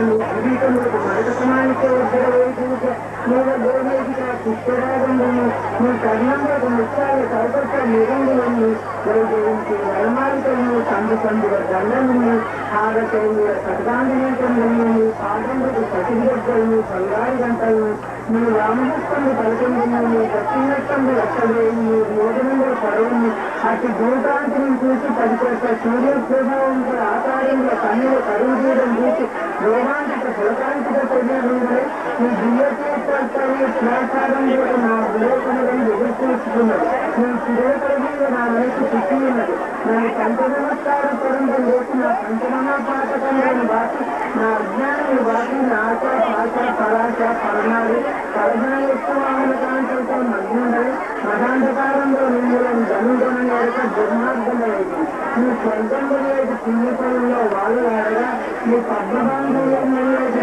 మీ జీవితములకు మరకసమానికే ఉద్యోగ మీద గోవేదిగా పుష్పరాగంలో మీ కర్ణంలో ముత్యాల కల్పత నిరంగులను వైజయించి వరమాలికలను సందుల దండలను ఆగతైన సర్వాంగనేతలను మీ పాదంలో పసిగడ్డలను బంగారు గంటలను మీ రామహస్తంలో పలకంలో మీ దక్షిణస్తంలో రక్షలేని మీ భోజనంలో పడవని అతి భూతాంతిని చూసి పదిచేత సూర్యప్రభావంతో ఆకారంలో కన్నులు కరువు చేయడం చూసి రోమాంటిక పులకాంతిక తెలియకుండా మీ దివ్యతీర్థాన్ని ప్రాసారంలో నా విలోకములను ఎదుర్కొంటున్నది మీ శిరోపరిలో నా మనసు శుద్ధి ఉన్నది నేను పంచ నమస్కారం పరంగా లేచి నా పంచమహాపాతకంలోని బాకి నా అజ్ఞానం బాకి నా ఆశ పాశ పరాశ పరణాలు పరమాయుక్తవాహన కాంతులతో మగ్నుండయి మహాంధకారంలో నిన్నులను ధనుగొనని ఎడక దుర్మార్గమైంది మీ స్వంతంలో పుణ్య పనుల్లో వాళ్ళు ఆడగా మీ పద్మబాంధువులు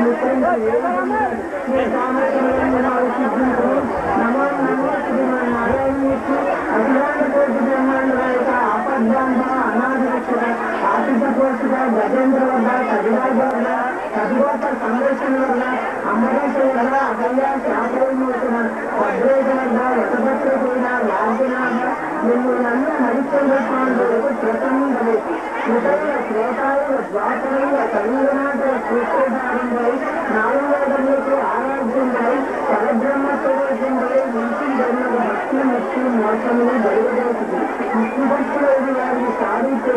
మిత్రులు ఏ విధంగా మీ సామర్థ్యంలో సిద్ధించు నమో నమో శ్రీ నారాయణమూర్తి అభిమాన కోటి బ్రహ్మాండ నాయక ఆపద్బాంధ అనాథరక్షక ఆతిథ కోసుగా గజేంద్ర వద్ద కవిరాజ వద్ద కవిగోప సంరక్షణ వల్ల అమరేశ వల్ల అభయ శాపమూర్తిన భద్రేశ వద్ద వటభద్రపోయిన లాభనాథ మిమ్మల్ని హరిశ్చంద్ర స్వామి వరకు ప్రసన్నుండలేదు కృతయుల శ్వేతాయుల ద్వాపరయుల కలియుగనాథ సూత్రధారంపై నాలుగోదములకు ఆరాధ్యంపై పరబ్రహ్మ స్వరూపంపై నుంచి జరిగిన భక్తి ముక్తి మోసములు జరుగుతుంది విష్ణు భక్తులైన వారిని సాధించే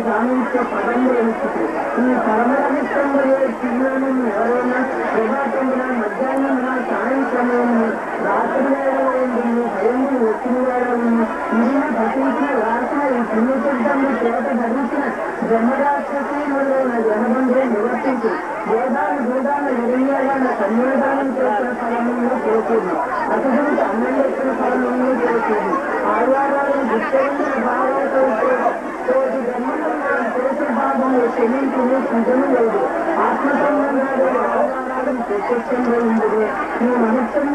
పదములు ఇస్తుంది ఈ పరమరహిష్టంలో చిన్నాను ఎవరైనా ప్రభాతంలో మధ్యాహ్నం సాయంత్రం రాత్రి వేళ భయము వచ్చిన వేళను ఇదిన పఠించిన రాసిన ఈ పుణ్యశబ్దాన్ని చేత ధరించిన జన్మరాక్షసీములైన జనబంధే నివర్తించి వేదాలు నిరంజన సన్నిధానం చేసిన ఫలములను చేసింది అతనికి అన్నయ్యత్వ ఫలములను చేసింది ఆధారాలను విస్తరించిన భావాలతో కోటి జన్మలను చేసే భాగంలో క్షమించుని నిజము లేదు ఆత్మ సంబంధాలు ఆధారాలను ప్రత్యక్షంగా ఉండదు ఈ మనుష్యం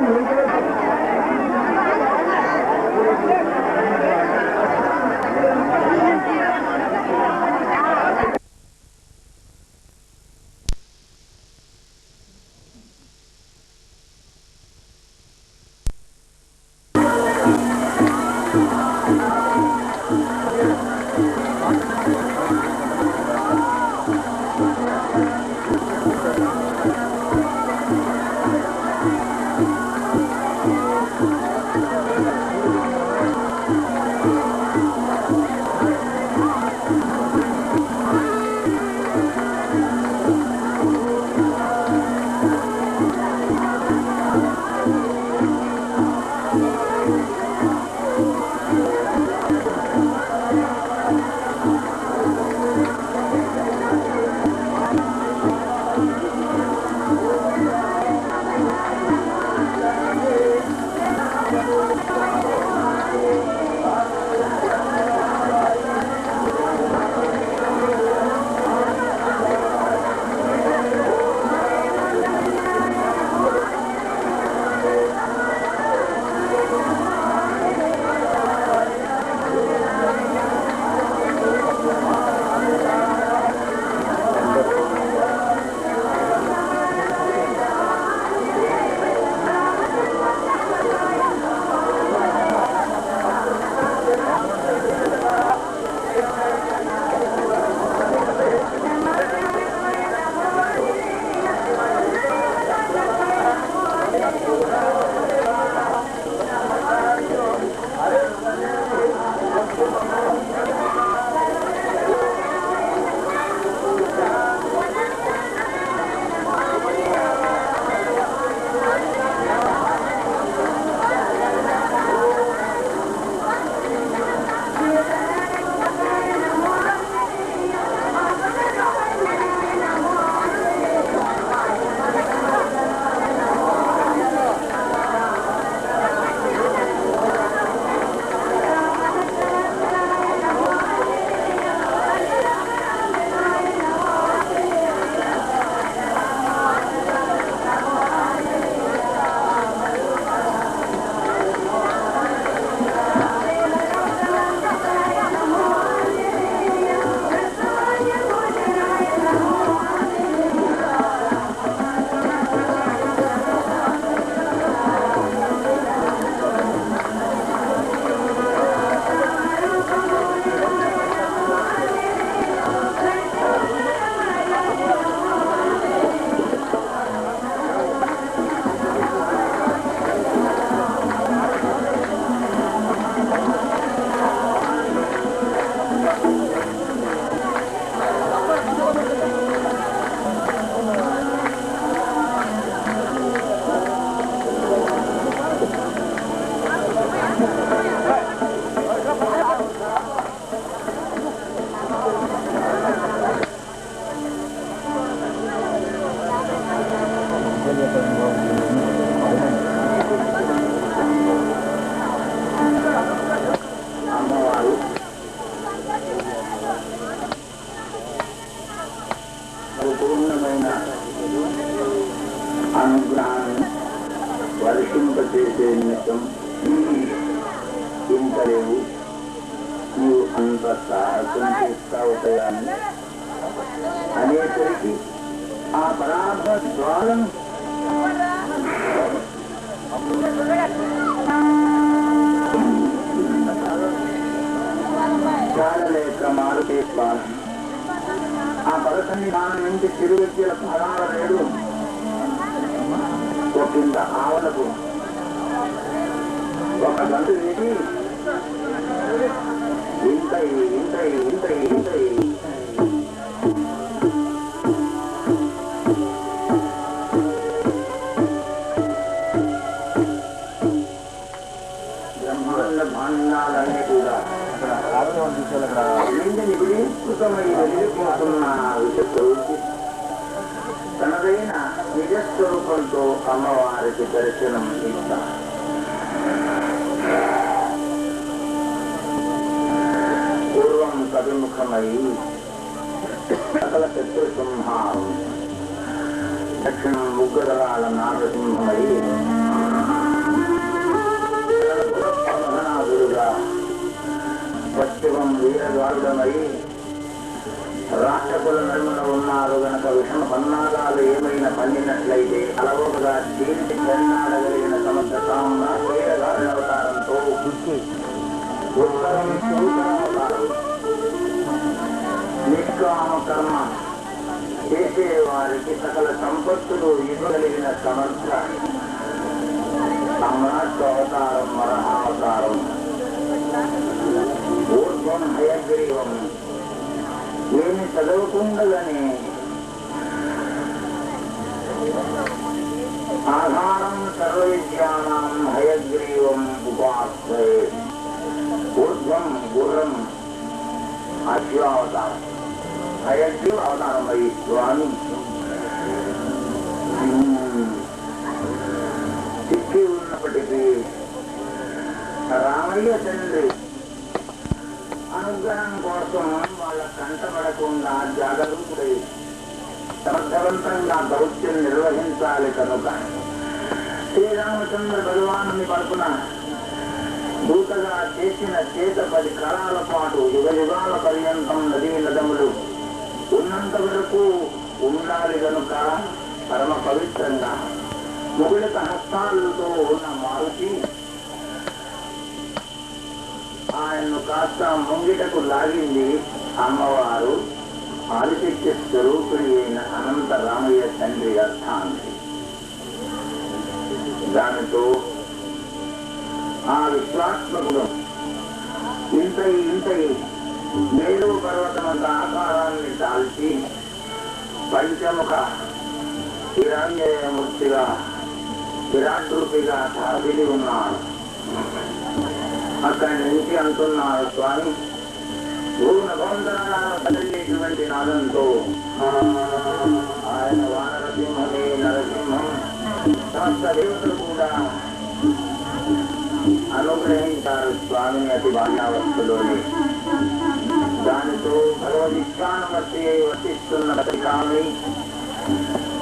కొంత సాహసం చేస్తావు కదా అనేసరికి ఆ పరాభ ద్వారం చాలలేక మారుతే పాలన ఆ పరసన్నిధానం నుంచి తిరుగజ్జల పాదాల నేడు ఒకంత ఆవలకు ఒక గంట వేసి ఇంత ఇంత ఇంత ఇంత బ్రహ్మాండ భాండాలన్నీ కూడా నిపుణీకృతమై వెళ్ళిపోతున్న విషయం తనదైన నిజస్వరూపంతో అమ్మవారికి దర్శనం ఇస్తారు. పూర్వం కవిముఖమై సకల శత్రు సింహారం దక్షిణం ముగ్గుదలాల నాగసింహమై మహనాథుడుగా పశ్చిమం వీరగారుడమై రాక్షసుల నడుమన ఉన్నారు గనక విషమ పన్నాగాలు ఏమైనా పండినట్లయితే అలవోకగా దీనికి చెన్నాడగలిగిన సమర్థ వీరగారుడవతారంతో ఉత్తరం అవతారం నిష్కామ కర్మ చేసేవారికి సకల సంపత్తులు ఇవ్వగలిగిన సమర్థ సమ్రాట్ అవతారం మరహావతారం ఊర్ధ్వం హయగ్రీవం ఏమి చదవకుండగానే ఆధారం సర్వవిద్యానాం హయగ్రీవం ఉపాసే ఊర్ధ్వం గుర్రం అశ్వావతారం హయగ్రీవ అవతారం అయి స్వామి చిక్కి ఉన్నప్పటికీ రామయ్య తండ్రి అనుగ్రహం కోసం వాళ్ళ కంటపడకుండా జాగరూకుడై సమర్థవంతంగా దౌత్యం నిర్వహించాలి కనుక శ్రీరామచంద్ర భగవాను పడుకున్న దూతగా చేసిన చేత 10 కాలాల పాటు యుగ యుగాల పర్యంతం నదీ నదములు ఉన్నంత వరకు ఉండాలి కనుక పరమ పవిత్రంగా ముగుళిత హస్తాలతో ఉన్న మారుతి ఆయన్ను కాస్త ముంగిటకు లాగింది అమ్మవారు ఆదిశక్తి స్వరూపుడి అయిన అనంత రామయ్య తండ్రి అర్థాన్ని. దానితో ఆ విశ్వాత్మకుడు ఇంత మేరు పర్వతమంత ఆకారాన్ని దాల్చి పంచముఖ హిరణ్యమూర్తిగా విరాట్ రూపిగా తాగిలి ఉన్నాడు. అక్కడి నుంచి అంటున్నారు స్వామి భూన భవంతరాలను కదిలేటువంటి నాదంతో ఆయన వానరసింహమే నరసింహం సమస్త దేవతలు కూడా అనుగ్రహించారు స్వామిని అతి బాల్యావస్థలోనే. దానితో భగవదిష్టానుమతి వర్తిస్తున్న పత్రికాన్ని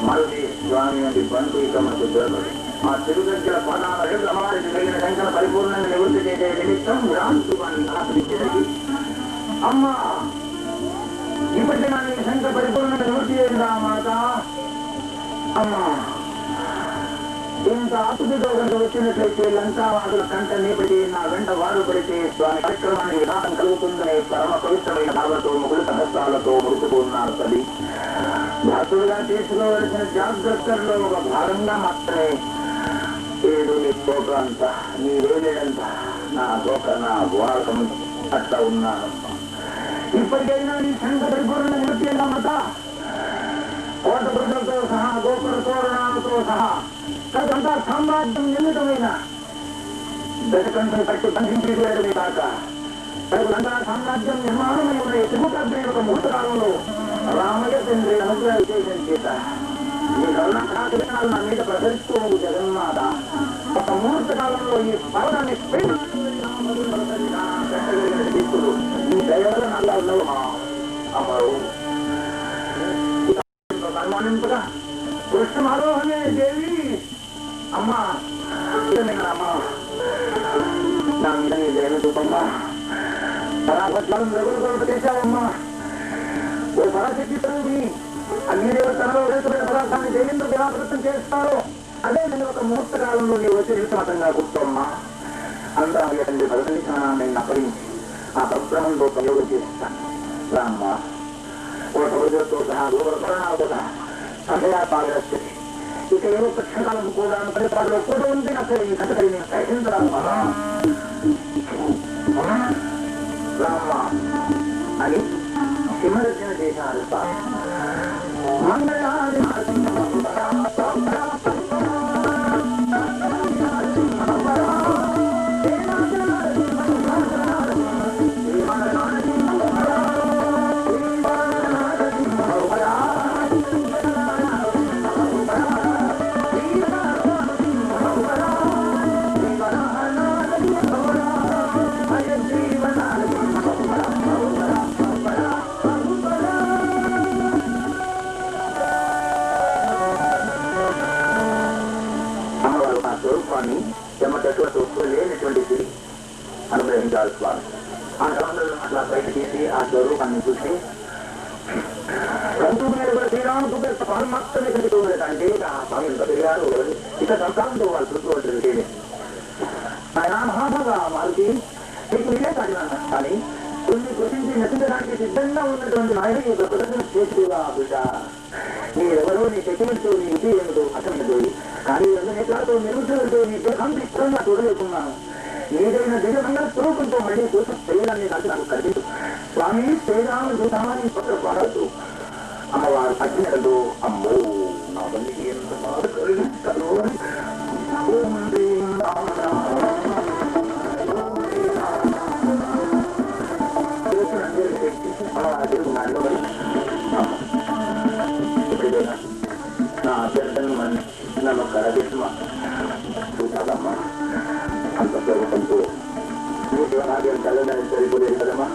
మరుది స్వామి వంటి బంధు ఇక మనకు దొరకదు. ఆ తిరుగజ్జల పదాలకు అమ్మవారికి కలిగిన శంకర పరిపూర్ణంగా నివృత్తి చేసే నిమిత్తం విరాంతువాన్ని ఆశ్రయించేది. అమ్మ ఇప్పటికైనా నీ శంకర పరిపూర్ణంగా నివృత్తి చేసిందా మాత? అమ్మ ఇంత ఆతుడితో కనుక వచ్చినట్లయితే లంకావాదుల కంట నేపటి నా వెంట వారు పడితే స్వామి కార్యక్రమానికి విధానం కలుగుతుందనే పరమ పవిత్రమైన భావతో ముగుళ సహస్రాలతో ముడుకుతున్నారు తల్లి. భక్తులుగా చేసుకోవలసిన జాగ్రత్తల్లో ఒక భాగంగా మాత్రమే ఏడు నీ తోక అంత నీ వేలేడంత నా తోక నా వాడకం అట్లా ఉన్నాను. ఇప్పటికైనా నీ శంకర పరిపూర్ణ నివృత్తి మత కోట ప్రజలతో సహా గోపుర తోరణాలతో సహా తదంతా సామ్రాజ్యం నిర్మితమైన దశకంఠం కట్టు బంధించేయడమే కాక తనకులంతా సామ్రాజ్యం నిర్మాణమై ఉన్న త్రిపుటాగ్ని ఒక ముహూర్తకాలంలో రామయ్య తండ్రి అనుగ్రహ విశేషం చేత ఈ కరుణాలు నా మీద ప్రసరిస్తూ జగన్మాత ఒక ముహూర్త కాలంలో ఈ పర్వతాన్ని దిక్కులు ఈ దైవాలు నల్లా ఉన్నావు అమ్మరు అనుమానింపగా కృష్ణమారోహమే దేవి అమ్మ అమ్మ నా మీద నీ దైవ చూపమ్మా పరాపత్యాలను రఘులు చేశావమ్మా. ఓ పరాశక్తి స్వరూపిణి, అగ్నిదేవుడు తనలో వేసుకున్న పదార్థాన్ని దేవేంద్రుడు ఎలా ప్రదర్శన చేస్తారో అదే నేను ఒక ముహూర్త కాలంలో నీవు వచ్చి నిమిషమతంగా కూర్చోమ్మా. అంతా తండ్రి భగవతి స్నానాన్ని అప్పగించి ఆ పరబ్రహ్మంతో ప్రయోగం చేస్తాను. రామ్మా, ఓ సౌజతో సహా రూపరణాలతో సహా సభయా పాదరస్తే ఇక ఏవో క్షణకాలం కూడా పరిపాలనలో కూడా ఉంది. నాకు ఈ కథకరి నేను ప్రయత్నించరామ్మా రామ్మా అని సింహదర్శన చేశారు. మంగళాది స్వామి చెమ్మటటువంటి లేనటువంటిది అనుగ్రహించాలి స్వామి. ఆ కలంలో అట్లా బయట తీసి ఆ స్వరూపాన్ని చూసి శ్రీరాముడు మాత్రమే కనిపిస్తుందంటే ఆ స్వామి పెరిగారు. ఇక సంతానంతో వాళ్ళు చూసుకోవాల్సింది ఆయన మహాభాగా వారికి మీకు వీలే కాదు. కానీ కొన్ని గురించి నటించడానికి సిద్ధంగా ఉన్నటువంటి నాయుడు ఈ ప్రదర్శన చేసేవా బిడ్డ. మీరెవరో నీ శక్తితో నీ ఇది ఏమిటో అర్థమైనది. కానీ నేతలతో నిరుద్యోగులతో నీ దేహాన్ని ఇష్టంగా చూడలేకున్నాను. ఏదైనా దివ్యమైన స్వరూపంతో మళ్ళీ కోసం చేయాలని నాకు కనిపించు స్వామి. శ్రీరాము దూతాన్ని పత్ర పాడద్దు. అమ్మవారు అగ్నిలో అమ్మో నా బండికి ఎంత బాధ కలిగిస్తాను. నా అభ్యర్థన నమ్మకరమ్మా చూసాదమ్మా. అంత స్వరూపంతో నీ శివనాగ్యం చల్లదని సరిపోలేదు కదమ్మా.